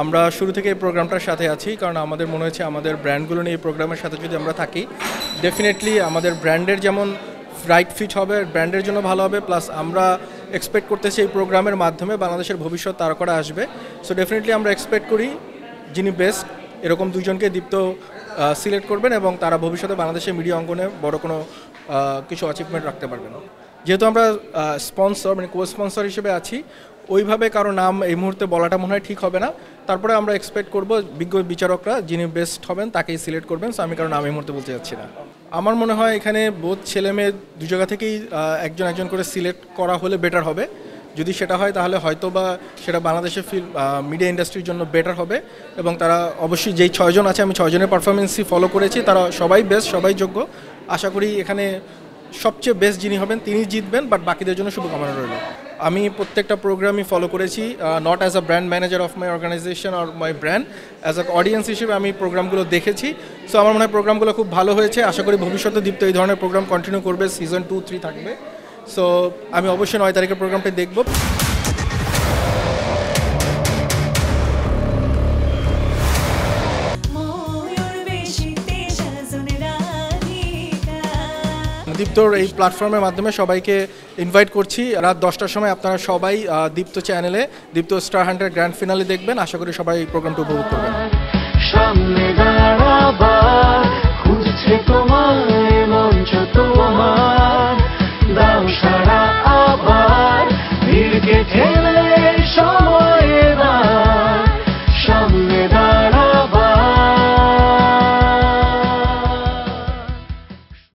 আমরা শুরু থেকে এই প্রোগ্রামটার সাথে আছি, কারণ আমাদের মনে হচ্ছে আমাদের ব্র্যান্ডগুলো নিয়ে এই প্রোগ্রামের সাথে যদি আমরা থাকি, ডেফিনেটলি আমাদের ব্র্যান্ডের যেমন রাইট ফিট হবে, ব্র্যান্ডের জন্য ভালো হবে, প্লাস আমরা এক্সপেক্ট করতেছি এই প্রোগ্রামের মাধ্যমে বাংলাদেশের ভবিষ্যৎ তারকারা আসবে। সো ডেফিনেটলি আমরা এক্সপেক্ট করি যিনি বেস্ট এরকম দুজনকে দীপ্ত সিলেক্ট করবেন এবং তারা ভবিষ্যতে বাংলাদেশের মিডিয়া অঙ্গনে বড় কোনো কিছু অ্যাচিভমেন্ট রাখতে পারবেন। যেহেতু আমরা স্পন্সর মানে কো স্পন্সর হিসেবে আছি, ওইভাবে কারো নাম এই মুহূর্তে বলাটা মনে হয় ঠিক হবে না। তারপরে আমরা এক্সপেক্ট করব বিজ্ঞ বিচারকরা যিনি বেস্ট হবেন তাকেই সিলেক্ট করবেন। সো আমি কারো নাম এই মুহূর্তে বলতে যাচ্ছি না। আমার মনে হয় এখানে বোধ ছেলে মেয়ে দু জায়গা থেকেই একজন করে সিলেক্ট করা হলে বেটার হবে। যদি সেটা হয় তাহলে হয়তো বা সেটা বাংলাদেশের মিডিয়া ইন্ডাস্ট্রির জন্য বেটার হবে। এবং তারা অবশ্যই যেই 6 জন আছে, আমি 6 জনের পারফরমেন্সই ফলো করেছি, তারা সবাই বেস্ট, সবাই যোগ্য। আশা করি এখানে সবচেয়ে বেস্ট যিনি হবেন তিনি জিতবেন, বাট বাকিদের জন্য শুভকামনা রইল। আমি প্রত্যেকটা প্রোগ্রামই ফলো করেছি, not as a brand manager of my organisation or my brand, as a audience হিসেবে আমি প্রোগ্রামগুলো দেখেছি। সো আমার মনে হয় প্রোগ্রামগুলো খুব ভালো হয়েছে। আশা করি ভবিষ্যতে দীপ্ত এই ধরনের প্রোগ্রাম কন্টিনিউ করবে, সিজন 2-3 থাকবে। সো আমি অবশ্যই 9 তারিখের প্রোগ্রামটা দেখব। দীপ্তর এই প্ল্যাটফর্মের মাধ্যমে সবাইকে ইনভাইট করছি, রাত 10টার সময় আপনারা সবাই দীপ্ত চ্যানেলে দীপ্ত স্টার হান্টার গ্র্যান্ড ফিনালে দেখবেন। আশা করি সবাই এই প্রোগ্রামটা উপভোগ করবেন।